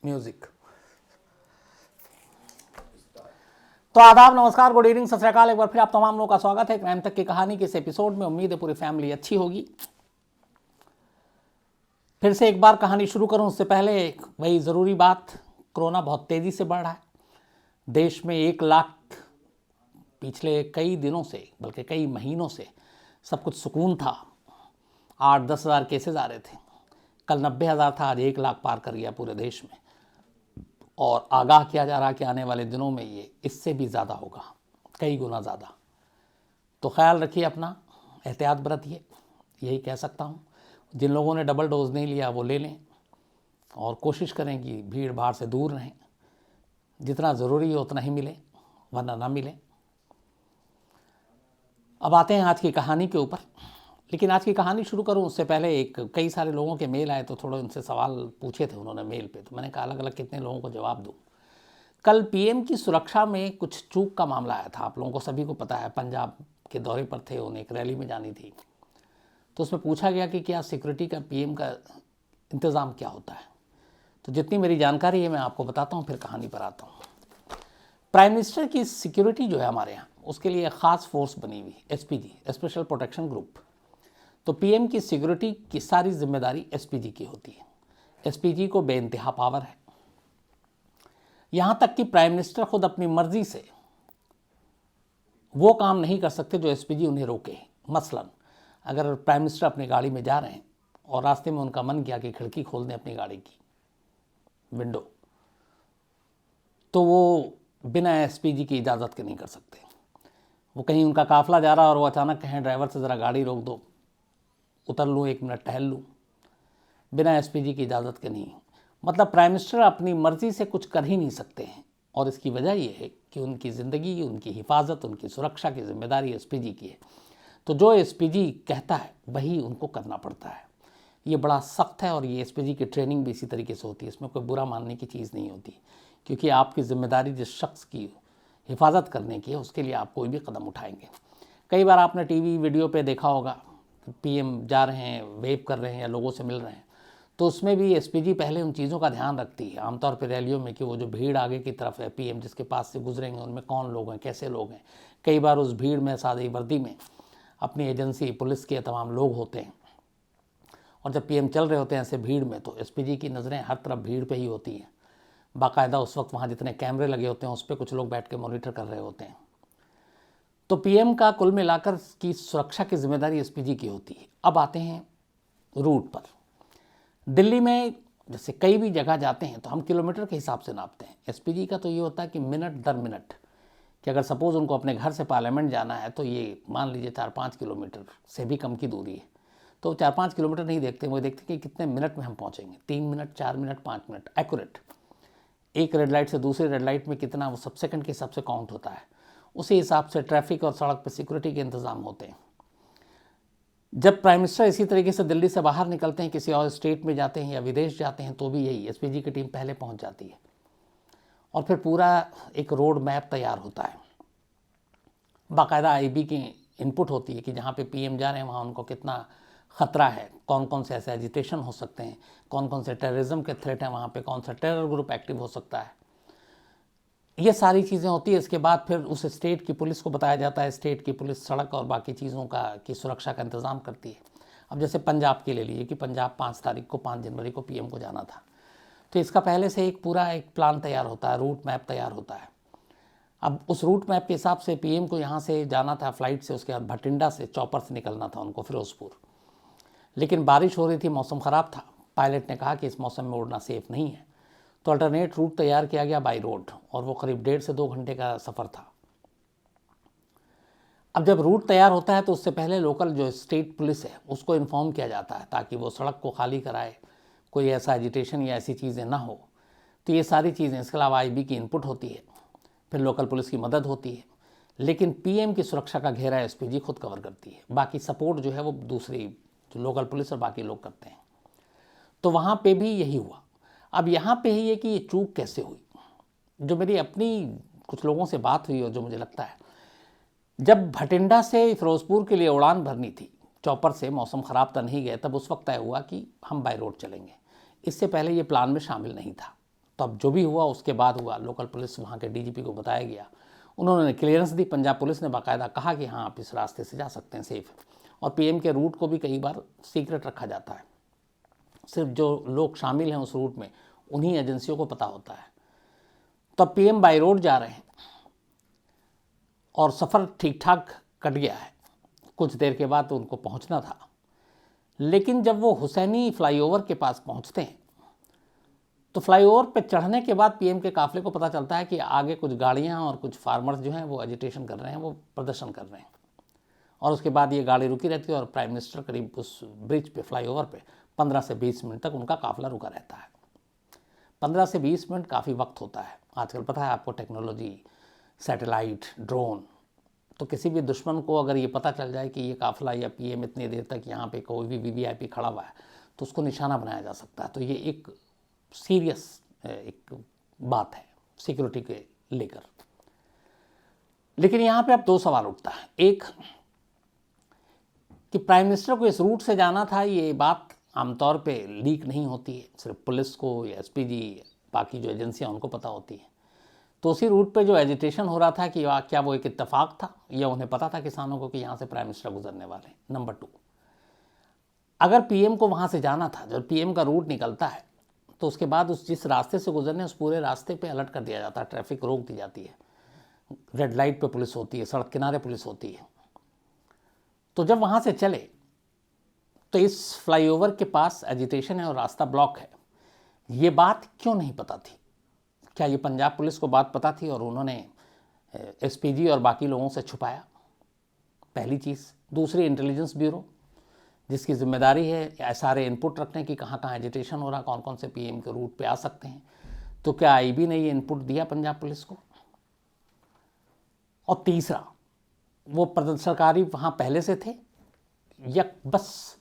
Music. तो आदाब, नमस्कार, गुड इवनिंग, सत श्री अकाल। एक बार फिर आप तमाम लोगों का स्वागत है क्राइम तक की कहानी के इस एपिसोड में। उम्मीद है पूरी फैमिली अच्छी होगी। फिर से एक बार कहानी शुरू करूं उससे पहले वही ज़रूरी बात, कोरोना बहुत तेज़ी से बढ़ रहा है। देश में 1 लाख पिछले कई दिनों से, बल्कि कई महीनों से सब कुछ सुकून था। 8-10 हज़ार केसेज आ रहे थे, कल 90,000 था, आज 1 लाख पार कर गया पूरे देश में। और आगाह किया जा रहा कि आने वाले दिनों में ये इससे भी ज़्यादा होगा, कई गुना ज़्यादा। तो ख्याल रखिए अपना, एहतियात बरतिए, यही कह सकता हूँ। जिन लोगों ने डबल डोज नहीं लिया वो ले लें और कोशिश करें कि भीड़ भाड़ से दूर रहें। जितना ज़रूरी है उतना ही मिले, वरना ना मिले। अब आते हैं आज की कहानी के ऊपर। लेकिन आज की कहानी शुरू करूं उससे पहले कई सारे लोगों के मेल आए, तो थोड़े उनसे सवाल पूछे थे उन्होंने मेल पे, तो मैंने कहा अलग अलग कितने लोगों को जवाब दूं। कल पीएम की सुरक्षा में कुछ चूक का मामला आया था। आप लोगों को सभी को पता है, पंजाब के दौरे पर थे, उन्हें एक रैली में जानी थी। तो उसमें पूछा गया कि क्या सिक्योरिटी का पीएम का इंतज़ाम क्या होता है। तो जितनी मेरी जानकारी है मैं आपको बताता हूँ, फिर कहानी पर आता हूँ। प्राइम मिनिस्टर की सिक्योरिटी जो है हमारे यहाँ, उसके लिए ख़ास फोर्स बनी हुई, एसपीजी, स्पेशल प्रोटेक्शन ग्रुप। तो पीएम की सिक्योरिटी की सारी जिम्मेदारी एसपीजी की होती है। एसपीजी को बेइंतहा पावर है, यहाँ तक कि प्राइम मिनिस्टर खुद अपनी मर्जी से वो काम नहीं कर सकते जो एसपीजी उन्हें रोके। मसलन अगर प्राइम मिनिस्टर अपनी गाड़ी में जा रहे हैं और रास्ते में उनका मन किया कि खिड़की खोल दें अपनी गाड़ी की विंडो, तो वो बिना एसपीजी की इजाज़त के नहीं कर सकते। वो कहीं उनका काफ़िला जा रहा है और वो अचानक कहें ड्राइवर से ज़रा गाड़ी रोक दो, उतर लूँ, 1 मिनट टहल लूँ, बिना एसपीजी की इजाज़त के नहीं। मतलब प्राइम मिनिस्टर अपनी मर्ज़ी से कुछ कर ही नहीं सकते हैं। और इसकी वजह यह है कि उनकी ज़िंदगी, उनकी हिफाजत, उनकी सुरक्षा की जिम्मेदारी एसपीजी की है। तो जो एसपीजी कहता है वही उनको करना पड़ता है। ये बड़ा सख्त है और ये एसपीजी की ट्रेनिंग भी इसी तरीके से होती है। इसमें कोई बुरा मानने की चीज़ नहीं होती, क्योंकि आपकी ज़िम्मेदारी जिस शख्स की हिफाजत करने की है उसके लिए आप कोई भी कदम उठाएंगे। कई बार आपने टीवी वीडियो पे देखा होगा, पीएम जा रहे हैं, वेव कर रहे हैं या लोगों से मिल रहे हैं, तो उसमें भी एसपीजी पहले उन चीज़ों का ध्यान रखती है आमतौर पर रैलियों में, कि वो जो भीड़ आगे की तरफ है, पीएम जिसके पास से गुजरेंगे उनमें कौन लोग हैं, कैसे लोग हैं। कई बार उस भीड़ में सादी वर्दी में अपनी एजेंसी, पुलिस के तमाम लोग होते हैं। और जब पीएम चल रहे होते हैं ऐसे भीड़ में, तो एसपीजी की नज़रें हर तरफ भीड़ पे ही होती हैं। बाकायदा उस वक्त वहाँ जितने कैमरे लगे होते हैं उस पर कुछ लोग बैठ के मॉनिटर कर रहे होते हैं। तो पीएम का कुल मिलाकर की सुरक्षा की जिम्मेदारी एसपीजी की होती है। अब आते हैं रूट पर। दिल्ली में जैसे कई भी जगह जाते हैं तो हम किलोमीटर के हिसाब से नापते हैं। एसपीजी का तो ये होता है कि मिनट दर मिनट, कि अगर सपोज़ उनको अपने घर से पार्लियामेंट जाना है तो ये मान लीजिए 4-5 किलोमीटर से भी कम की दूरी है, तो 4-5 किलोमीटर नहीं देखते, वो देखते कि कितने मिनट में हम पहुँचेंगे। 3 मिनट, 4 मिनट, 5 मिनट, एक्यूरेट। एक रेड लाइट से दूसरी रेड लाइट में कितना, वो सब सेकंड के हिसाब से काउंट होता है। उसी हिसाब से ट्रैफिक और सड़क पर सिक्योरिटी के इंतज़ाम होते हैं। जब प्राइम मिनिस्टर इसी तरीके से दिल्ली से बाहर निकलते हैं, किसी और स्टेट में जाते हैं या विदेश जाते हैं, तो भी यही एसपीजी की टीम पहले पहुंच जाती है और फिर पूरा एक रोड मैप तैयार होता है। बाकायदा आईबी की इनपुट होती है कि जहाँ पे पीएम जा रहे हैं वहाँ उनको कितना ख़तरा है, कौन कौन से ऐसे एजिटेशन हो सकते हैं, कौन कौन से टेररिज्म के थ्रेट हैं वहाँ पे, कौन सा टेरर ग्रुप एक्टिव हो सकता है। ये सारी चीज़ें होती है। इसके बाद फिर उस स्टेट की पुलिस को बताया जाता है। स्टेट की पुलिस सड़क और बाकी चीज़ों की सुरक्षा का इंतज़ाम करती है। अब जैसे पंजाब की ले लीजिए कि पंजाब 5 तारीख को, 5 जनवरी को पीएम को जाना था, तो इसका पहले से एक पूरा प्लान तैयार होता है, रूट मैप तैयार होता है। अब उस रूट मैप के हिसाब से पीएम को यहाँ से जाना था फ्लाइट से, उसके बाद भटिंडा से चॉपर से निकलना था उनको फिरोजपुर। लेकिन बारिश हो रही थी, मौसम ख़राब था। पायलट ने कहा कि इस मौसम में उड़ना सेफ़ नहीं है, तो अल्टरनेट रूट तैयार किया गया बाई रोड, और वो करीब 1.5 से 2 घंटे का सफ़र था। अब जब रूट तैयार होता है तो उससे पहले लोकल जो स्टेट पुलिस है उसको इन्फॉर्म किया जाता है, ताकि वो सड़क को खाली कराए, कोई ऐसा एजिटेशन या ऐसी चीज़ें ना हो। तो ये सारी चीज़ें, इसके अलावा आईबी की इनपुट होती है, फिर लोकल पुलिस की मदद होती है। लेकिन पीएम की सुरक्षा का घेरा एसपीजी खुद कवर करती है, बाकी सपोर्ट जो है वो दूसरी जो लोकल पुलिस और बाकी लोग करते हैं। तो वहाँ पे भी यही हुआ। अब यहाँ पे ही है कि ये चूक कैसे हुई। जो मेरी अपनी कुछ लोगों से बात हुई और जो मुझे लगता है, जब भटिंडा से फिरोजपुर के लिए उड़ान भरनी थी चॉपर से, मौसम ख़राब था, नहीं गए, तब उस वक्त तय हुआ कि हम बाय रोड चलेंगे। इससे पहले ये प्लान में शामिल नहीं था। तो अब जो भी हुआ उसके बाद हुआ, लोकल पुलिस वहाँ के डीजीपी को बताया गया, उन्होंने क्लियरेंस दी, पंजाब पुलिस ने बाकायदा कहा कि हाँ आप इस रास्ते से जा सकते हैं, सेफ है। और पीएम के रूट को भी कई बार सीक्रेट रखा जाता है, सिर्फ जो लोग शामिल हैं उस रूट में उन्हीं एजेंसियों को पता होता है। तो अब पीएम बाई रोड जा रहे हैं और सफ़र ठीक ठाक कट गया है, कुछ देर के बाद तो उनको पहुंचना था, लेकिन जब वो हुसैनी फ्लाईओवर के पास पहुंचते हैं तो फ्लाईओवर पे चढ़ने के बाद पीएम के काफिले को पता चलता है कि आगे कुछ गाड़ियां और कुछ फार्मर्स जो हैं वो एजिटेशन कर रहे हैं, वो प्रदर्शन कर रहे हैं। और उसके बाद ये गाड़ी रुकी रहती है और प्राइम मिनिस्टर करीब उस ब्रिज पे, फ्लाईओवर पे 15 से 20 मिनट तक उनका काफिला रुका रहता है। 15 से 20 मिनट काफ़ी वक्त होता है। आजकल पता है आपको टेक्नोलॉजी, सैटेलाइट, ड्रोन, तो किसी भी दुश्मन को अगर ये पता चल जाए कि ये काफिला या पीएम इतनी देर तक यहाँ पे कोई भी वीवीआईपी खड़ा हुआ है तो उसको निशाना बनाया जा सकता है। तो ये एक सीरियस एक बात है सिक्योरिटी के लेकर। लेकिन यहाँ पे अब दो सवाल उठता है। एक कि प्राइम मिनिस्टर को इस रूट से जाना था, ये बात आमतौर पे लीक नहीं होती है, सिर्फ पुलिस को या एसपीजी बाकी जो एजेंसियाँ उनको पता होती है। तो उसी रूट पे जो एजिटेशन हो रहा था कि क्या वो एक इत्तेफाक था या उन्हें पता था किसानों को कि यहाँ से प्राइम मिनिस्टर गुजरने वाले हैं। नंबर 2, अगर पीएम को वहाँ से जाना था, जब पीएम का रूट निकलता है तो उसके बाद उस जिस रास्ते से गुजरने उस पूरे रास्ते पे अलर्ट कर दिया जाता है, ट्रैफिक रोक दी जाती है, रेड लाइट पे पुलिस होती है, सड़क किनारे पुलिस होती है। तो जब वहाँ से चले तो इस फ्लाईओवर के पास एजिटेशन है और रास्ता ब्लॉक है, ये बात क्यों नहीं पता थी? क्या ये पंजाब पुलिस को बात पता थी और उन्होंने एसपीजी और बाकी लोगों से छुपाया? पहली चीज़। दूसरी, इंटेलिजेंस ब्यूरो जिसकी जिम्मेदारी है सारे इनपुट रखने की, कहाँ कहाँ एजिटेशन हो रहा, कौन कौन से पीएम के रूट पे आ सकते हैं, तो क्या आईबी ने ये इनपुट दिया पंजाब पुलिस को? और तीसरा, वो प्रदर्शनकारी वहाँ पहले से थे या बस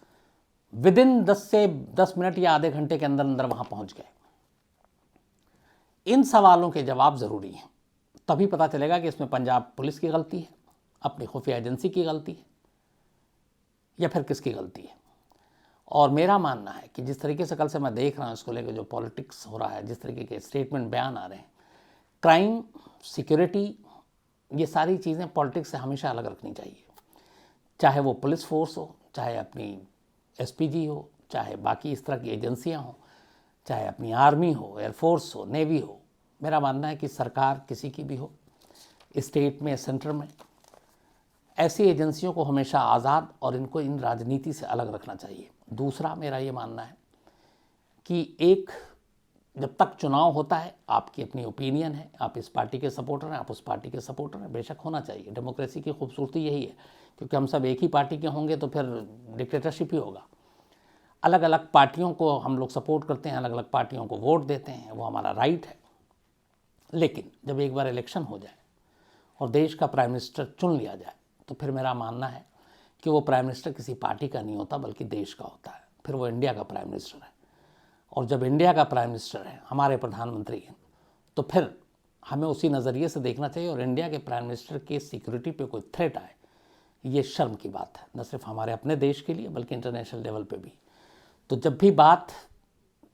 विदिन 10 मिनट या आधे घंटे के अंदर अंदर वहाँ पहुँच गए? इन सवालों के जवाब ज़रूरी हैं, तभी पता चलेगा कि इसमें पंजाब पुलिस की गलती है, अपनी खुफिया एजेंसी की गलती है, या फिर किसकी गलती है। और मेरा मानना है कि जिस तरीके से कल से मैं देख रहा हूँ इसको लेकर जो पॉलिटिक्स हो रहा है, जिस तरीके के स्टेटमेंट बयान आ रहे हैं, क्राइम, सिक्योरिटी, ये सारी चीज़ें पॉलिटिक्स से हमेशा अलग रखनी चाहिए। चाहे वो पुलिस फोर्स हो, चाहे अपनी एसपीजी हो, चाहे बाकी इस तरह की एजेंसियाँ हों, चाहे अपनी आर्मी हो, एयरफोर्स हो, नेवी हो। मेरा मानना है कि सरकार किसी की भी हो, स्टेट में, सेंटर में, ऐसी एजेंसियों को हमेशा आज़ाद और इनको इन राजनीति से अलग रखना चाहिए। दूसरा, मेरा ये मानना है कि एक जब तक चुनाव होता है, आपकी अपनी ओपिनियन है, आप इस पार्टी के सपोर्टर हैं, आप उस पार्टी के सपोर्टर हैं, बेशक होना चाहिए। डेमोक्रेसी की खूबसूरती यही है, क्योंकि हम सब एक ही पार्टी के होंगे तो फिर डिक्टेटरशिप ही होगा। अलग अलग पार्टियों को हम लोग सपोर्ट करते हैं, अलग अलग पार्टियों को वोट देते हैं, वो हमारा राइट है। लेकिन जब एक बार इलेक्शन हो जाए और देश का प्राइम मिनिस्टर चुन लिया जाए तो फिर मेरा मानना है कि वो प्राइम मिनिस्टर किसी पार्टी का नहीं होता बल्कि देश का होता है। फिर वो इंडिया का प्राइम मिनिस्टर है, और जब इंडिया का प्राइम मिनिस्टर है, हमारे प्रधानमंत्री हैं, तो फिर हमें उसी नज़रिए से देखना चाहिए। और इंडिया के प्राइम मिनिस्टर की सिक्योरिटी पे कोई थ्रेट आए, ये शर्म की बात है, न सिर्फ हमारे अपने देश के लिए बल्कि इंटरनेशनल लेवल पे भी। तो जब भी बात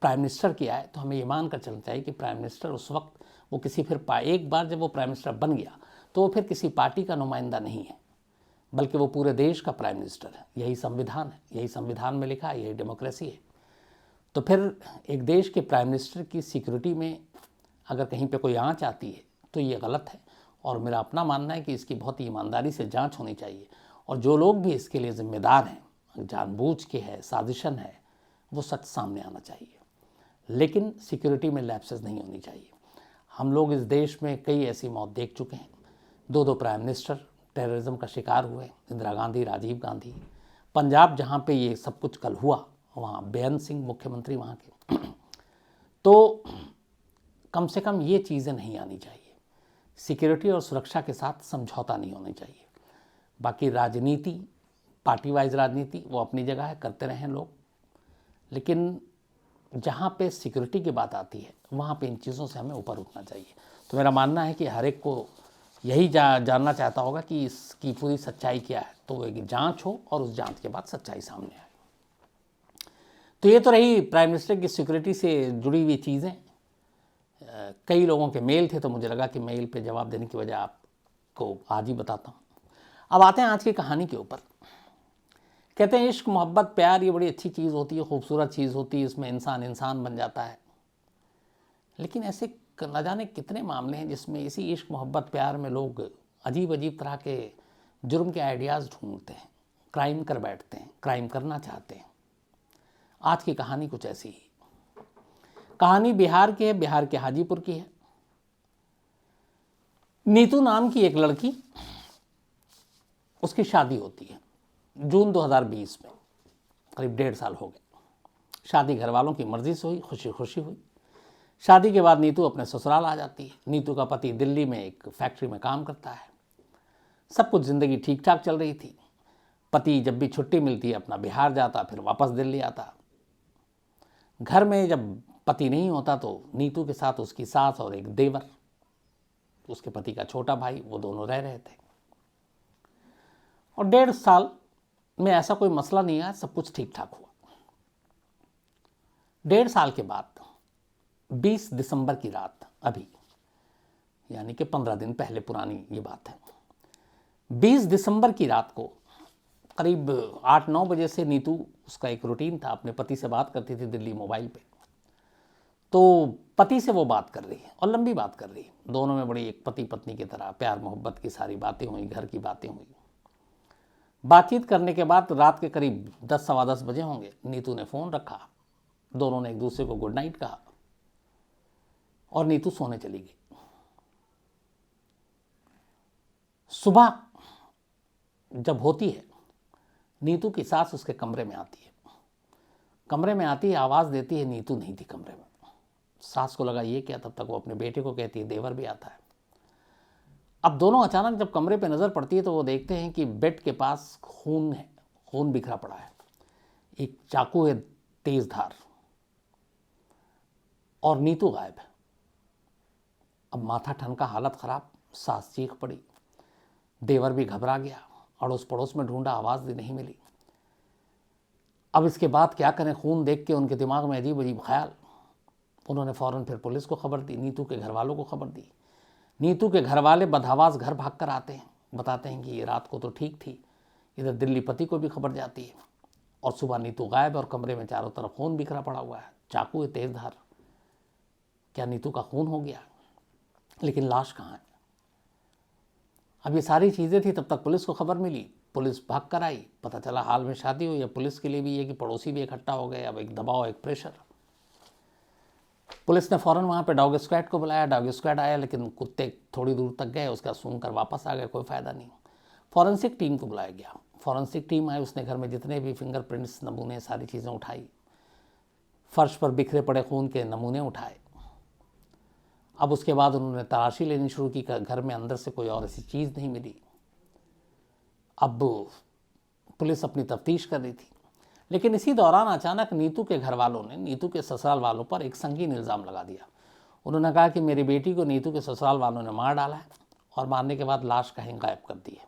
प्राइम मिनिस्टर की आए तो हमें ये मान कर चलना चाहिए कि प्राइम मिनिस्टर उस वक्त वो किसी फिर एक बार जब वो प्राइम मिनिस्टर बन गया तो वो फिर किसी पार्टी का नुमाइंदा नहीं है, बल्कि वो पूरे देश का प्राइम मिनिस्टर है। यही संविधान है, यही संविधान में लिखा है, यही डेमोक्रेसी है। तो फिर एक देश के प्राइम मिनिस्टर की सिक्योरिटी में अगर कहीं पे कोई आँच आती है तो ये गलत है। और मेरा अपना मानना है कि इसकी बहुत ही ईमानदारी से जांच होनी चाहिए, और जो लोग भी इसके लिए जिम्मेदार हैं, जानबूझ के है, साजिशन है, वो सच सामने आना चाहिए। लेकिन सिक्योरिटी में लैप्सेस नहीं होनी चाहिए। हम लोग इस देश में कई ऐसी मौत देख चुके हैं, 2 प्राइम मिनिस्टर टेररिज्म का शिकार हुए, इंदिरा गांधी, राजीव गांधी। पंजाब जहाँ पे ये सब कुछ कल हुआ, वहाँ बेअंत सिंह मुख्यमंत्री वहाँ के। तो कम से कम ये चीज़ें नहीं आनी चाहिए। सिक्योरिटी और सुरक्षा के साथ समझौता नहीं होना चाहिए। बाकी राजनीति, पार्टी वाइज राजनीति, वो अपनी जगह है, करते रहें लोग, लेकिन जहाँ पे सिक्योरिटी की बात आती है वहाँ पे इन चीज़ों से हमें ऊपर उठना चाहिए। तो मेरा मानना है कि हर एक को यही जानना चाहता होगा कि इसकी पूरी सच्चाई क्या है, तो एक जांच हो और उस जांच के बाद सच्चाई सामने आए। तो ये तो रही प्राइम मिनिस्टर की सिक्योरिटी से जुड़ी हुई चीज़ें। कई लोगों के मेल थे, तो मुझे लगा कि मेल पे जवाब देने की वजह आपको आज ही बताता हूँ। अब आते हैं आज की कहानी के ऊपर। कहते हैं इश्क मोहब्बत प्यार ये बड़ी अच्छी चीज़ होती है, खूबसूरत चीज़ होती है, इसमें इंसान इंसान बन जाता है। लेकिन ऐसे न जाने कितने मामले हैं जिसमें इसी इश्क मोहब्बत प्यार में लोग अजीब अजीब तरह के जुर्म के आइडियाज़ ढूंढते हैं, क्राइम कर बैठते हैं, क्राइम करना चाहते हैं। आज की कहानी कुछ ऐसी ही। कहानी बिहार की है, बिहार के हाजीपुर की है। नीतू नाम की एक लड़की, उसकी शादी होती है जून 2020 में, करीब 1.5 साल हो गए। शादी घर वालों की मर्जी से हुई, खुशी खुशी हुई। शादी के बाद नीतू अपने ससुराल आ जाती है। नीतू का पति दिल्ली में एक फैक्ट्री में काम करता है। सब कुछ ज़िंदगी ठीक ठाक चल रही थी। पति जब भी छुट्टी मिलती अपना बिहार जाता, फिर वापस दिल्ली आता। घर में जब पति नहीं होता तो नीतू के साथ उसकी सास और एक देवर, उसके पति का छोटा भाई, वो दोनों रह रहे थे। और 1.5 साल में ऐसा कोई मसला नहीं आया, सब कुछ ठीक ठाक हुआ। 1.5 साल के बाद 20 दिसंबर की रात, अभी यानी कि 15 दिन पहले पुरानी ये बात है, 20 दिसंबर की रात को करीब 8-9 बजे से नीतू, उसका एक रूटीन था, अपने पति से बात करती थी दिल्ली मोबाइल पे। तो पति से वो बात कर रही है और लंबी बात कर रही है। दोनों में बड़ी एक पति पत्नी की तरह प्यार मोहब्बत की सारी बातें हुई, घर की बातें हुई। बातचीत करने के बाद रात के करीब 10-10:15 बजे होंगे, नीतू ने फ़ोन रखा। दोनों ने एक दूसरे को गुड नाइट कहा और नीतू सोने चली गई। सुबह जब होती है, नीतू की सास उसके कमरे में आती है। कमरे में आती है, आवाज़ देती है, नीतू नहीं थी कमरे में। सास को लगा ये क्या, तब तक वो अपने बेटे को कहती है, देवर भी आता है। अब दोनों अचानक जब कमरे पे नज़र पड़ती है तो वो देखते हैं कि बेड के पास खून है, खून बिखरा पड़ा है, एक चाकू है तेज धार, और नीतू गायब है। अब माथा ठनका, हालत खराब, सास चीख पड़ी, देवर भी घबरा गया, अड़ोस पड़ोस में ढूंढा, आवाज़ भी नहीं मिली। अब इसके बाद क्या करें, खून देख के उनके दिमाग में अजीब अजीब ख्याल। उन्होंने फ़ौरन फिर पुलिस को खबर दी, नीतू के घर वालों को खबर दी। नीतू के घर वाले बदहवास घर भाग कर आते हैं, बताते हैं कि ये रात को तो ठीक थी। इधर दिल्ली पति को भी खबर जाती है और सुबह नीतू गायब और कमरे में चारों तरफ खून बिखरा पड़ा हुआ है, चाकू है तेज धार। क्या नीतू का खून हो गया? लेकिन लाश कहाँ है? अब ये सारी चीज़ें थी, तब तक पुलिस को खबर मिली, पुलिस भाग कर आई। पता चला हाल में शादी हुई है। पुलिस के लिए भी ये कि पड़ोसी भी इकट्ठा हो गए। अब एक दबाव, एक प्रेशर। पुलिस ने फ़ौरन वहाँ पे डॉग स्क्वाड को बुलाया। डॉग स्क्वाड आया, लेकिन कुत्ते थोड़ी दूर तक गए, उसका सूंघकर वापस आ गए, कोई फ़ायदा नहीं। फॉरेंसिक टीम को बुलाया गया। फॉरेंसिक टीम आई, उसने घर में जितने भी फिंगरप्रिंट्स, नमूने, सारी चीज़ें उठाई। फर्श पर बिखरे पड़े खून के नमूने उठाए। अब उसके बाद उन्होंने तलाशी लेनी शुरू की। घर में अंदर से कोई और ऐसी चीज़ नहीं मिली। अब पुलिस अपनी तफ्तीश कर रही थी, लेकिन इसी दौरान अचानक नीतू के घर वालों ने नीतू के ससुराल वालों पर एक संगीन इल्ज़ाम लगा दिया। उन्होंने कहा कि मेरी बेटी को नीतू के ससुराल वालों ने मार डाला है और मारने के बाद लाश कहीं गायब कर दी है।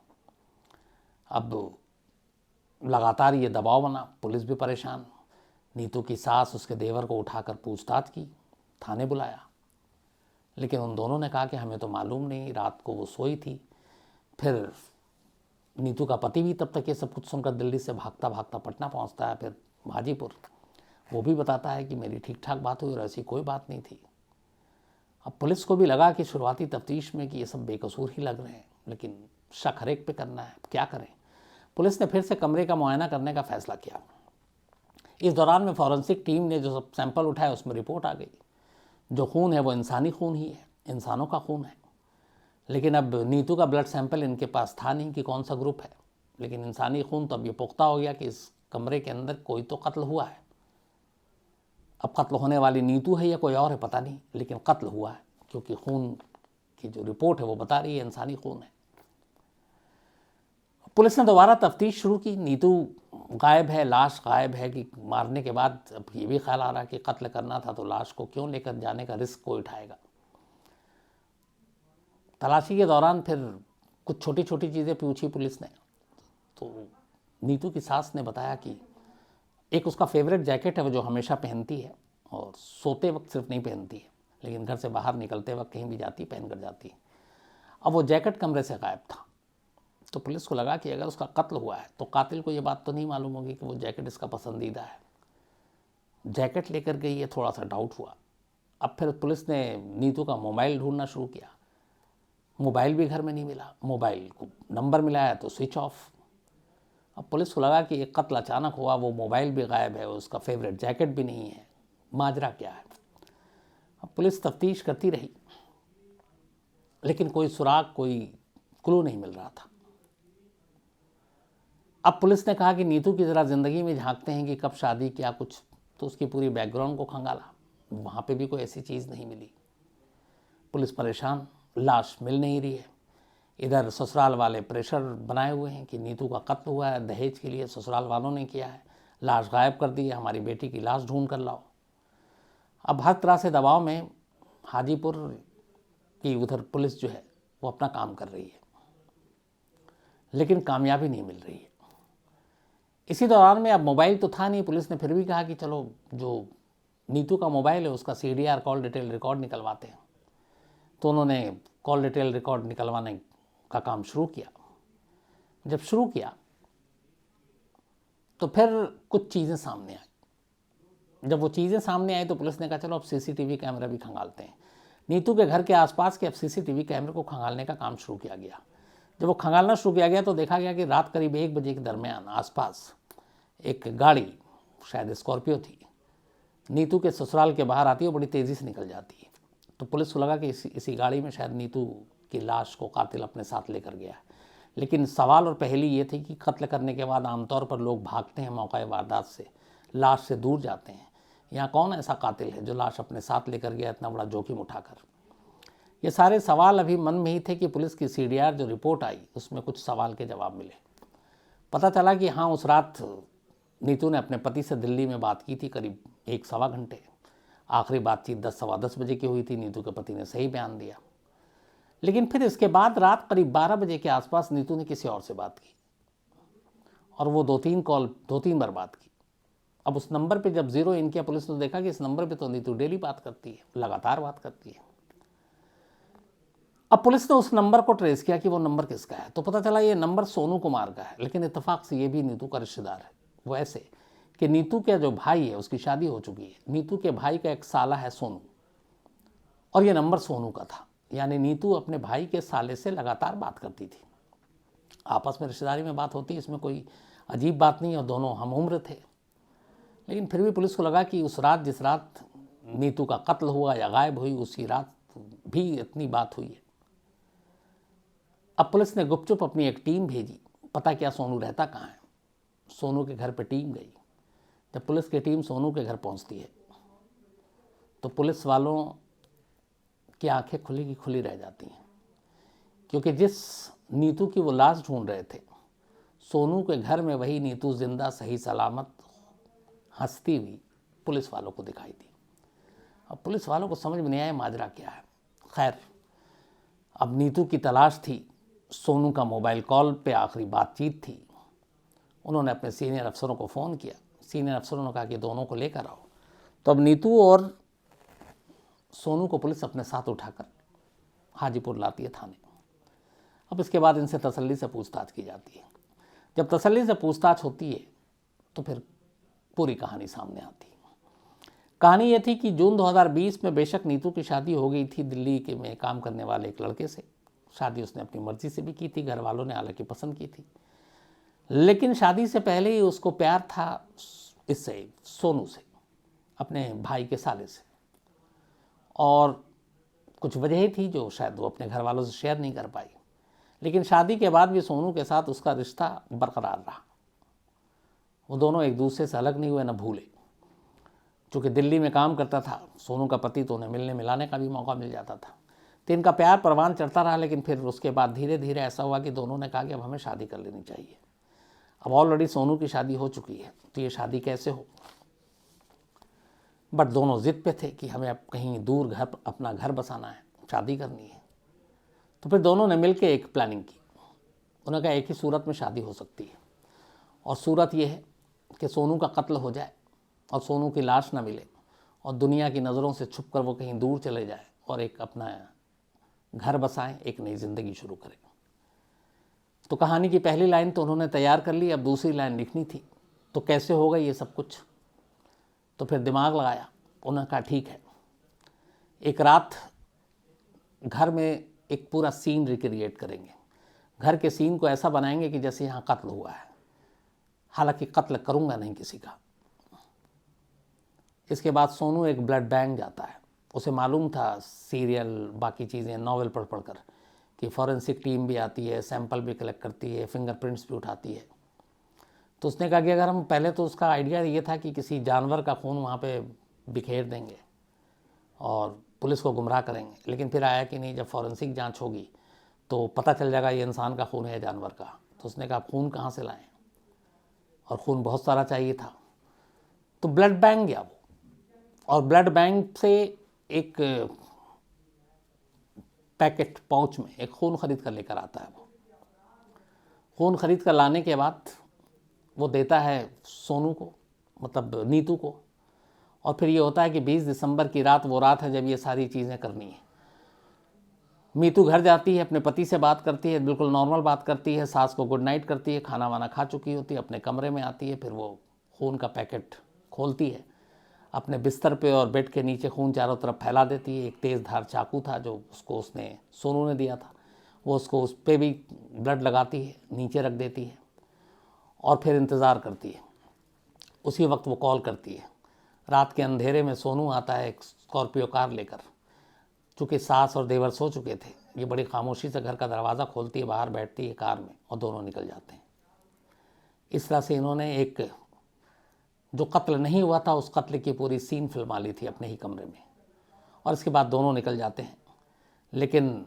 अब लगातार ये दबाव बना, पुलिस भी परेशान। नीतू की सास उसके देवर को उठाकर पूछताछ की, थाने बुलाया, लेकिन उन दोनों ने कहा कि हमें तो मालूम नहीं, रात को वो सोई थी। फिर नीतू का पति भी तब तक ये सब कुछ सुनकर दिल्ली से भागता भागता पटना पहुंचता है, फिर हाजीपुर। वो भी बताता है कि मेरी ठीक ठाक बात हुई और ऐसी कोई बात नहीं थी। अब पुलिस को भी लगा कि शुरुआती तफ्तीश में कि ये सब बेकसूर ही लग रहे हैं, लेकिन शक हर एक पे करना है, क्या करें। पुलिस ने फिर से कमरे का मुआयना करने का फैसला किया। इस दौरान में फॉरेंसिक टीम ने जो सब सैंपल उठाए, उसमें रिपोर्ट आ गई, जो खून है वो इंसानी खून ही है, इंसानों का खून है। लेकिन अब नीतू का ब्लड सैंपल इनके पास था नहीं कि कौन सा ग्रुप है, लेकिन इंसानी खून तो अब ये पुख्ता हो गया कि इस कमरे के अंदर कोई तो कत्ल हुआ है। अब कत्ल होने वाली नीतू है या कोई और है पता नहीं, लेकिन कत्ल हुआ है, क्योंकि खून की जो रिपोर्ट है वो बता रही है इंसानी खून है। पुलिस ने दोबारा तफ्तीश शुरू की। नीतू गायब है, लाश गायब है कि मारने के बाद अब ये भी ख्याल आ रहा है कि कत्ल करना था तो लाश को क्यों लेकर जाने का रिस्क कोई उठाएगा। तलाशी के दौरान फिर कुछ छोटी छोटी चीज़ें पूछी पुलिस ने, तो नीतू की सास ने बताया कि एक उसका फेवरेट जैकेट है वो जो हमेशा पहनती है और सोते वक्त सिर्फ नहीं पहनती है, लेकिन घर से बाहर निकलते वक्त कहीं भी जाती पहन कर जाती। अब वो जैकेट कमरे से गायब था, तो पुलिस को लगा कि अगर उसका कत्ल हुआ है तो कातिल को ये बात तो नहीं मालूम होगी कि वो जैकेट इसका पसंदीदा है। जैकेट लेकर गई, ये थोड़ा सा डाउट हुआ। अब फिर पुलिस ने नीतू का मोबाइल ढूंढना शुरू किया। मोबाइल भी घर में नहीं मिला, मोबाइल को नंबर मिलाया तो स्विच ऑफ। अब पुलिस को लगा कि एक कत्ल अचानक हुआ, वो मोबाइल भी गायब है, उसका फेवरेट जैकेट भी नहीं है, माजरा क्या है। अब पुलिस तफ्तीश करती रही, लेकिन कोई सुराग, कोई क्लू नहीं मिल रहा था। अब पुलिस ने कहा कि नीतू की ज़रा ज़िंदगी में झांकते हैं कि कब शादी किया कुछ, तो उसकी पूरी बैकग्राउंड को खंगाला, वहाँ पे भी कोई ऐसी चीज़ नहीं मिली। पुलिस परेशान, लाश मिल नहीं रही है। इधर ससुराल वाले प्रेशर बनाए हुए हैं कि नीतू का कत्ल हुआ है, दहेज के लिए ससुराल वालों ने किया है, लाश गायब कर दी है, हमारी बेटी की लाश ढूंढ कर लाओ। अब हर तरह से दबाव में हाजीपुर की उधर पुलिस जो है वो अपना काम कर रही है, लेकिन कामयाबी नहीं मिल रही है। इसी दौरान में अब मोबाइल तो था नहीं, पुलिस ने फिर भी कहा कि चलो जो नीतू का मोबाइल है उसका CDR कॉल डिटेल रिकॉर्ड निकलवाते हैं। तो उन्होंने कॉल डिटेल रिकॉर्ड निकलवाने का काम शुरू किया। जब शुरू किया तो फिर कुछ चीज़ें सामने आई। जब वो चीज़ें सामने आई तो पुलिस ने कहा चलो अब CCTV कैमरा भी खंगालते हैं। नीतू के घर के आसपास के अब CCTV कैमरे को खंगालने का काम शुरू किया गया। जब वो खंगालना शुरू किया गया तो देखा गया कि रात करीब 1 बजे के दरमियान आसपास एक गाड़ी, शायद स्कॉर्पियो थी, नीतू के ससुराल के बाहर आती है और बड़ी तेज़ी से निकल जाती है। तो पुलिस को लगा कि इसी गाड़ी में शायद नीतू की लाश को कातिल अपने साथ लेकर गया है। लेकिन सवाल और पहेली ये थी कि कत्ल करने के बाद आमतौर पर लोग भागते हैं मौका वारदात से, लाश से दूर जाते हैं। यहाँ कौन ऐसा कातिल है जो लाश अपने साथ लेकर गया इतना बड़ा जोखिम उठाकर? ये सारे सवाल अभी मन में ही थे कि पुलिस की CDR जो रिपोर्ट आई उसमें कुछ सवाल के जवाब मिले। पता चला कि हाँ, उस रात नीतू ने अपने पति से दिल्ली में बात की थी करीब 1-1.25 घंटे। आखिरी बातचीत 10-10:15 बजे की हुई थी। नीतू के पति ने सही बयान दिया। लेकिन फिर इसके बाद रात करीब 12 बजे के आसपास नीतू ने किसी और से बात की और वो 2-3 बार बात की। अब उस नंबर पे जब ज़ीरो इन किया पुलिस ने देखा कि इस नंबर पे तो नीतू डेली बात करती है, लगातार बात करती है। अब पुलिस ने उस नंबर को ट्रेस किया कि वो नंबर किसका है, तो पता चला ये नंबर सोनू कुमार का है। लेकिन इत्तेफाक से ये भी नीतू का रिश्तेदार है। वो ऐसे कि नीतू का जो भाई है उसकी शादी हो चुकी है, नीतू के भाई का एक साला है सोनू, और ये नंबर सोनू का था। यानी नीतू अपने भाई के साले से लगातार बात करती थी। आपस में रिश्तेदारी में बात होती, इसमें कोई अजीब बात नहीं, और दोनों हम उम्र थे। लेकिन फिर भी पुलिस को लगा कि उस रात, जिस रात नीतू का कत्ल हुआ या गायब हुई, उसी रात भी इतनी बात हुई है। अब पुलिस ने गुपचुप अपनी एक टीम भेजी, पता क्या सोनू रहता कहाँ है। सोनू के घर पर टीम गई। जब पुलिस की टीम सोनू के घर पहुंचती है तो पुलिस वालों की आंखें खुली की खुली रह जाती हैं, क्योंकि जिस नीतू की वो लाश ढूंढ रहे थे, सोनू के घर में वही नीतू जिंदा सही सलामत हंसती हुई पुलिस वालों को दिखाई दी। अब पुलिस वालों को समझ में नहीं आया माजरा क्या है। खैर, अब नीतू की तलाश थी, सोनू का मोबाइल कॉल पे आखिरी बातचीत थी। उन्होंने अपने सीनियर अफसरों को फ़ोन किया। सीनियर अफसरों ने कहा कि दोनों को लेकर आओ। तो अब नीतू और सोनू को पुलिस अपने साथ उठाकर हाजीपुर लाती है थाने। अब इसके बाद इनसे तसल्ली से पूछताछ की जाती है। जब तसल्ली से पूछताछ होती है तो फिर पूरी कहानी सामने आती है। कहानी ये थी कि जून 2020 में बेशक नीतू की शादी हो गई थी दिल्ली के में काम करने वाले एक लड़के से। शादी उसने अपनी मर्जी से भी की थी, घर वालों ने हालांकि पसंद की थी। लेकिन शादी से पहले ही उसको प्यार था इससे, सोनू से, अपने भाई के साले से, और कुछ वजह थी जो शायद वो अपने घर वालों से शेयर नहीं कर पाई। लेकिन शादी के बाद भी सोनू के साथ उसका रिश्ता बरकरार रहा। वो दोनों एक दूसरे से अलग नहीं हुए, न भूले। चूँकि दिल्ली में काम करता था सोनू का पति, तो उन्हें मिलने मिलाने का भी मौका मिल जाता था। तो इनका प्यार परवान चढ़ता रहा। लेकिन फिर उसके बाद धीरे धीरे ऐसा हुआ कि दोनों ने कहा कि अब हमें शादी कर लेनी चाहिए। अब ऑलरेडी सोनू की शादी हो चुकी है, तो ये शादी कैसे हो। बट दोनों ज़िद पे थे कि हमें अब कहीं दूर अपना घर बसाना है, शादी करनी है। तो फिर दोनों ने मिलकर एक प्लानिंग की। उन्होंने कहा एक ही सूरत में शादी हो सकती है, और सूरत ये है कि सोनू का कत्ल हो जाए और सोनू की लाश ना मिले, और दुनिया की नज़रों से छुपकर वो कहीं दूर चले जाए और एक अपना घर बसाएं, एक नई ज़िंदगी शुरू करें। तो कहानी की पहली लाइन तो उन्होंने तैयार कर ली, अब दूसरी लाइन लिखनी थी। तो कैसे होगा ये सब कुछ? तो फिर दिमाग लगाया, उन्होंने कहा ठीक है, एक रात घर में एक पूरा सीन रिक्रिएट करेंगे। घर के सीन को ऐसा बनाएंगे कि जैसे यहाँ कत्ल हुआ है, हालांकि कत्ल करूँगा नहीं किसी का। इसके बाद सोनू एक ब्लड बैंक जाता है। उसे मालूम था सीरियल, बाकी चीज़ें, नॉवेल पढ़ कर कि फॉरेंसिक टीम भी आती है, सैंपल भी कलेक्ट करती है, फिंगरप्रिंट्स भी उठाती है। तो उसने कहा कि अगर हम पहले, तो उसका आइडिया ये था कि किसी जानवर का खून वहाँ पे बिखेर देंगे और पुलिस को गुमराह करेंगे, लेकिन फिर आया कि नहीं, जब फॉरेंसिक जांच होगी तो पता चल जाएगा ये इंसान का खून है जानवर का। तो उसने कहा खून कहाँ से लाएं, और खून बहुत सारा चाहिए था। तो ब्लड बैंक गया वो, और ब्लड बैंक से एक पैकेट पाउच में एक खून खरीद कर लेकर आता है। वो खून खरीद कर लाने के बाद वो देता है सोनू को, मतलब नीतू को। और फिर ये होता है कि 20 दिसंबर की रात वो रात है जब ये सारी चीज़ें करनी है। नीतू घर जाती है, अपने पति से बात करती है, बिल्कुल नॉर्मल बात करती है, सास को गुड नाइट करती है, खाना वाना खा चुकी होती है, अपने कमरे में आती है। फिर वो खून का पैकेट खोलती है, अपने बिस्तर पे और बेड के नीचे खून चारों तरफ फैला देती है। एक तेज़ धार चाकू था जो उसने सोनू ने दिया था, वो उसको उस पर भी ब्लड लगाती है, नीचे रख देती है और फिर इंतज़ार करती है। उसी वक्त वो कॉल करती है। रात के अंधेरे में सोनू आता है एक स्कॉर्पियो कार लेकर। चूँकि सास और देवर सो चुके थे, ये बड़ी खामोशी से घर का दरवाज़ा खोलती है, बाहर बैठती है कार में, और दोनों निकल जाते हैं। इस तरह से इन्होंने एक जो कत्ल नहीं हुआ था उस कत्ल की पूरी सीन फिल्मा ली थी अपने ही कमरे में, और इसके बाद दोनों निकल जाते हैं। लेकिन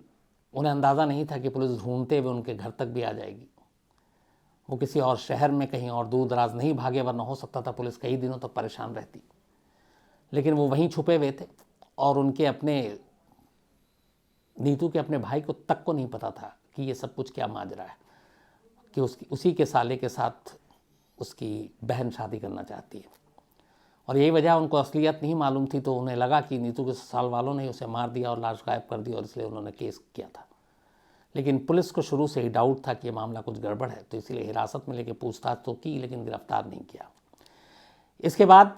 उन्हें अंदाज़ा नहीं था कि पुलिस ढूंढते हुए उनके घर तक भी आ जाएगी। वो किसी और शहर में कहीं और दूर दराज नहीं भागे, वरना हो सकता था पुलिस कई दिनों तक परेशान रहती। लेकिन वो वहीं छुपे हुए थे, और उनके अपने नीतू के अपने भाई को तक को नहीं पता था कि ये सब कुछ क्या माजरा है, कि उसी के साले के साथ उसकी बहन शादी करना चाहती है। और यही वजह, उनको असलियत नहीं मालूम थी, तो उन्हें लगा कि नीतू के ससुराल वालों ने उसे मार दिया और लाश गायब कर दी, और इसलिए उन्होंने केस किया था। लेकिन पुलिस को शुरू से ही डाउट था कि ये मामला कुछ गड़बड़ है, तो इसलिए हिरासत में लेके पूछताछ तो की, लेकिन गिरफ्तार नहीं किया। इसके बाद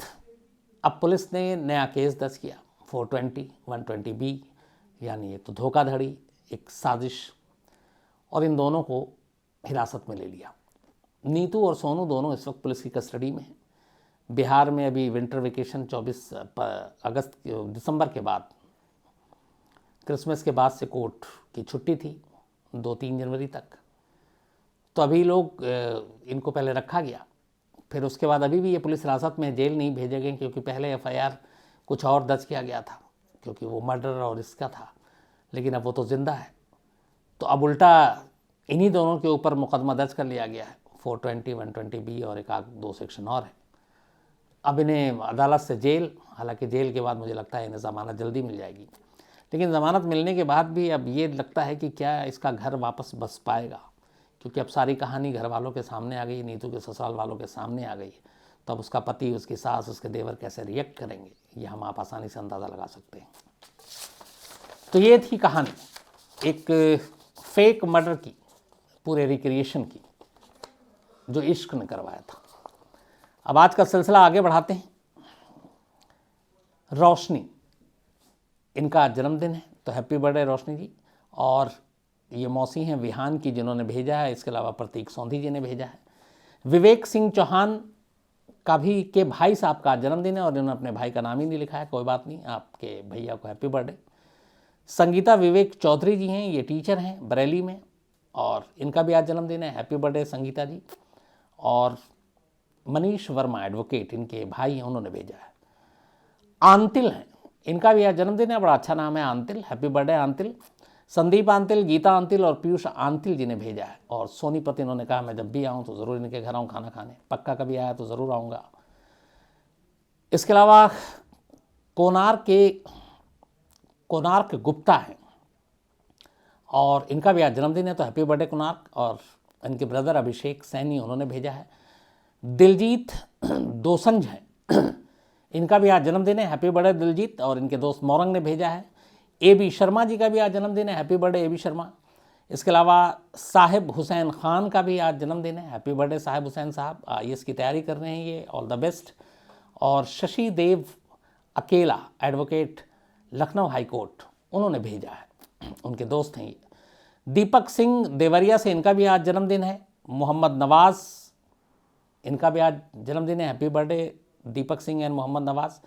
अब पुलिस ने नया केस दर्ज किया, 420, 120B, यानी एक तो धोखाधड़ी, एक साजिश, और इन दोनों को हिरासत में ले लिया। नीतू और सोनू दोनों इस वक्त पुलिस की कस्टडी में हैं। बिहार में अभी विंटर वेकेशन 24 दिसंबर के बाद, क्रिसमस के बाद से कोर्ट की छुट्टी थी 2-3 जनवरी तक। तो अभी लोग इनको पहले रखा गया, फिर उसके बाद अभी भी ये पुलिस हिरासत में, जेल नहीं भेजे गए, क्योंकि पहले FIR कुछ और दर्ज किया गया था, क्योंकि वो मर्डर और इसका था। लेकिन अब वो तो ज़िंदा है, तो अब उल्टा इन्हीं दोनों के ऊपर मुकदमा दर्ज कर लिया गया है, 420, 120B, और एक आध 2 सेक्शन और है। अब इन्हें अदालत से जेल, हालांकि जेल के बाद मुझे लगता है इन्हें ज़मानत जल्दी मिल जाएगी, लेकिन ज़मानत मिलने के बाद भी अब ये लगता है कि क्या इसका घर वापस बस पाएगा, क्योंकि अब सारी कहानी घर वालों के सामने आ गई, नीतू के ससुराल वालों के सामने आ गई। तो अब उसका पति, उसकी सास, उसके देवर कैसे रिएक्ट करेंगे, ये हम आप आसानी से अंदाज़ा लगा सकते हैं। तो ये थी कहानी, एक फेक मर्डर की, पूरे रिक्रिएशन की, जो इश्क ने करवाया था। अब आज का सिलसिला आगे बढ़ाते हैं। रोशनी, इनका जन्मदिन है, तो हैप्पी बर्थडे रोशनी जी। और ये मौसी हैं विहान की, जिन्होंने भेजा है। इसके अलावा प्रतीक सौंधी जी ने भेजा है। विवेक सिंह चौहान का भी, के भाई साहब का जन्मदिन है, और इन्होंने अपने भाई का नाम ही नहीं लिखा है। कोई बात नहीं, आपके भैया को हैप्पी बर्थडे। संगीता विवेक चौधरी जी हैं, ये टीचर हैं बरेली में, और इनका भी आज जन्मदिन है। हैप्पी बर्थडे संगीता जी। और मनीष वर्मा एडवोकेट, इनके भाई हैं, उन्होंने भेजा है। आंतिल हैं, इनका भी आज जन्मदिन है, बड़ा अच्छा नाम है आंतिल, हैप्पी बर्थडे आंतिल। संदीप आंतिल, गीता आंतिल और पीयूष आंतिल जी ने भेजा है। और सोनीपत, इन्होंने कहा मैं जब भी आऊँ तो ज़रूर इनके घर आऊँ खाना खाने, पक्का कभी आया तो ज़रूर आऊँगा। इसके अलावा कोणार्क गुप्ता हैं, और इनका भी आज जन्मदिन है, तो हैप्पी बर्थडे कोणार्क। और इनके ब्रदर अभिषेक सैनी, उन्होंने भेजा है। दिलजीत दोसंझ हैं, इनका भी आज जन्मदिन है, हैप्पी बर्थडे दिलजीत। और इनके दोस्त मोरंग ने भेजा है। AB शर्मा जी का भी आज जन्मदिन है, हैप्पी बर्थडे AB शर्मा। इसके अलावा साहिब हुसैन खान का भी आज जन्मदिन है, हैप्पी बर्थडे साहिब हुसैन साहब, IAS की तैयारी कर रहे हैं ये, ऑल द बेस्ट। और शशि देव अकेला एडवोकेट लखनऊ हाई कोर्ट, उन्होंने भेजा है, उनके दोस्त हैं ये। दीपक सिंह देवरिया से, इनका भी आज जन्मदिन है। मोहम्मद नवाज़, इनका भी आज जन्मदिन है, happy birthday Deepak Singh and Mohammed Nawaz.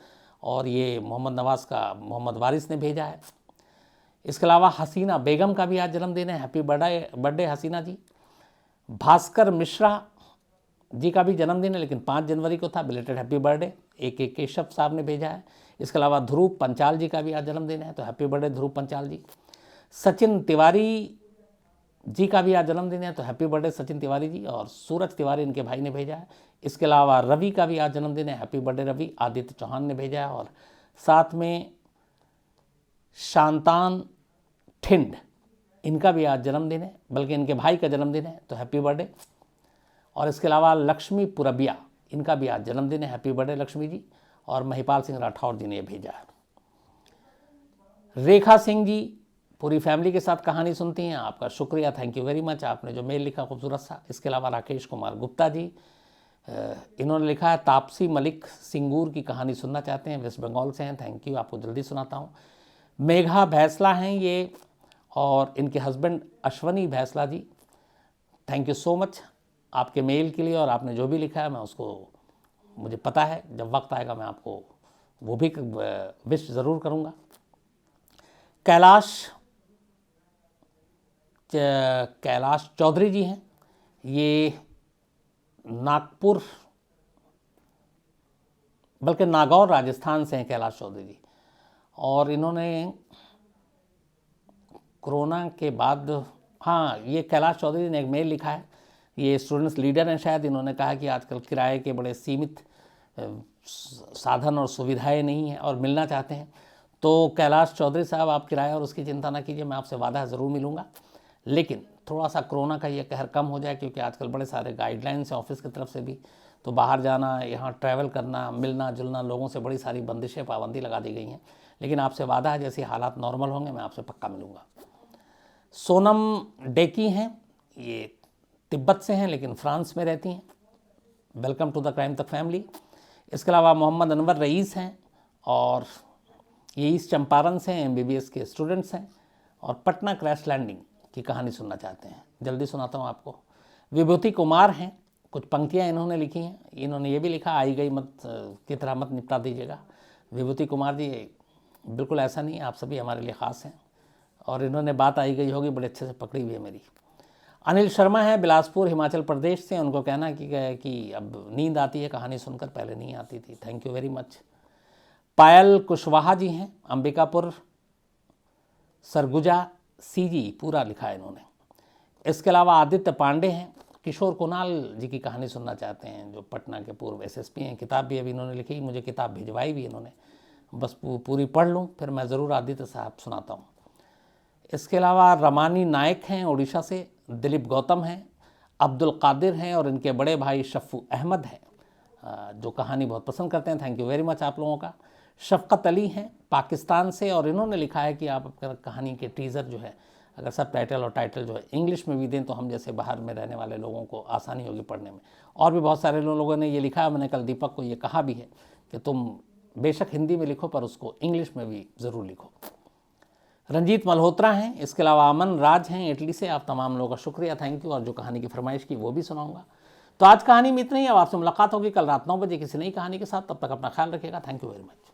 और ये मोहम्मद नवाज़ का मोहम्मद वारिस ने भेजा है। इसके अलावा हसीना बेगम का भी आज जन्मदिन है, हैप्पी बर्थडे हसीना जी। भास्कर मिश्रा जी का भी जन्मदिन है, लेकिन 5 जनवरी को था, belated happy birthday. AK Keshav साहब ने भेजा है। इसके अलावा ध्रुव पंचाल जी का भी आज जन्मदिन है, तो हैप्पी बर्थडे ध्रुव पंचाल जी। सचिन तिवारी जी का भी आज जन्मदिन है, तो हैप्पी बर्थडे सचिन तिवारी जी। और सूरज तिवारी इनके भाई ने भेजा है। इसके अलावा रवि का भी आज जन्मदिन है, हैप्पी बर्थडे रवि, आदित्य चौहान ने भेजा है। और साथ में शांतान ठिंड, इनका भी आज जन्मदिन है, बल्कि इनके भाई का जन्मदिन है, तो हैप्पी बर्थडे। और इसके अलावा लक्ष्मी पुरबिया, इनका भी आज जन्मदिन है, हैप्पी बर्थडे लक्ष्मी जी। और महिपाल सिंह राठौर जी ने ये भेजा है। रेखा सिंह जी पूरी फैमिली के साथ कहानी सुनती हैं, आपका शुक्रिया, थैंक यू वेरी मच, आपने जो मेल लिखा खूबसूरत सा। इसके अलावा राकेश कुमार गुप्ता जी, इन्होंने लिखा है तापसी मलिक सिंगूर की कहानी सुनना चाहते हैं, वेस्ट बंगाल से हैं, थैंक यू, आपको जल्दी सुनाता हूँ। मेघा भैसला हैं ये, और इनके husband Ashwani Bhaisla ji, thank you so much आपके मेल के लिए। और आपने जो भी लिखा है मैं उसको, मुझे पता है जब वक्त आएगा मैं आपको वो भी विश ज़रूर करूँगा। कैलाश चौधरी जी हैं, ये नागपुर बल्कि नागौर राजस्थान से हैं कैलाश चौधरी जी। और इन्होंने कोरोना के बाद, हाँ, ये कैलाश चौधरी ने एक मेल लिखा है, ये स्टूडेंट्स लीडर हैं शायद। इन्होंने कहा कि आजकल किराए के बड़े सीमित साधन और सुविधाएं नहीं हैं और मिलना चाहते हैं। तो कैलाश चौधरी साहब, आप किराया और उसकी चिंता ना कीजिए, मैं आपसे वादा ज़रूर मिलूँगा, लेकिन थोड़ा सा कोरोना का ये कहर कम हो जाए, क्योंकि आजकल बड़े सारे गाइडलाइंस हैं ऑफिस की तरफ से भी, तो बाहर जाना, यहाँ ट्रैवल करना, मिलना जुलना, लोगों से बड़ी सारी बंदिशें, पाबंदी लगा दी गई हैं। लेकिन आपसे वादा है, जैसे हालात नॉर्मल होंगे मैं आपसे पक्का मिलूँगा। सोनम डेकी हैं, ये तिब्बत से हैं लेकिन फ्रांस में रहती हैं, वेलकम टू द क्राइम तक फैमिली। इसके अलावा मोहम्मद अनवर रईस हैं, और ये ईस्ट चंपारण से हैं, MBBS के स्टूडेंट्स हैं, और पटना क्रैश लैंडिंग की कहानी सुनना चाहते हैं, जल्दी सुनाता हूँ आपको। विभूति कुमार हैं, कुछ पंक्तियाँ इन्होंने लिखी हैं, इन्होंने ये भी लिखा, आई गई मत की तरह मत निपटा दीजिएगा। विभूति कुमार जी, बिल्कुल ऐसा नहीं, आप सभी हमारे लिए ख़ास हैं, और इन्होंने बात आई गई होगी बड़े अच्छे से पकड़ी हुई है मेरी। अनिल शर्मा है बिलासपुर हिमाचल प्रदेश से, उनको कहना कि अब नींद आती है कहानी सुनकर, पहले नहीं आती थी, थैंक यू वेरी मच। पायल कुशवाहा जी हैं, अंबिकापुर सरगुजा CG पूरा लिखा है इन्होंने। इसके अलावा आदित्य पांडे हैं, किशोर कुणाल जी की कहानी सुनना चाहते हैं, जो पटना के पूर्व SSP हैं। किताब भी अभी इन्होंने लिखी, मुझे किताब भिजवाई भी इन्होंने, बस पूरी पढ़ लूँ फिर मैं ज़रूर आदित्य साहब सुनाता हूँ। इसके अलावा रमानी नायक हैं उड़ीसा से, दिलीप गौतम हैं, अब्दुल कादिर हैं, और इनके बड़े भाई शफ़ू अहमद हैं, जो कहानी बहुत पसंद करते हैं, थैंक यू वेरी मच आप लोगों का। शफ़क़त अली हैं पाकिस्तान से, और इन्होंने लिखा है कि आप अगर कहानी के टीज़र जो है, अगर सब टाइटल और टाइटल जो है इंग्लिश में भी दें तो हम जैसे बाहर में रहने वाले लोगों को आसानी होगी पढ़ने में। और भी बहुत सारे लोगों ने ये लिखा है, मैंने कल दीपक को ये कहा भी है कि तुम बेशक हिंदी में लिखो पर उसको इंग्लिश में भी ज़रूर लिखो। रंजीत मल्होत्रा हैं, इसके अलावा अमन राज हैं इटली से, आप तमाम लोगों का शुक्रिया, थैंक यू। और जो कहानी की फरमाइश की वो भी सुनाऊंगा। तो आज कहानी में इतना ही, अब आपसे मुलाकात होगी कल रात 9 बजे किसी नई कहानी के साथ, तब तक अपना ख्याल रखिएगा, थैंक यू वेरी मच।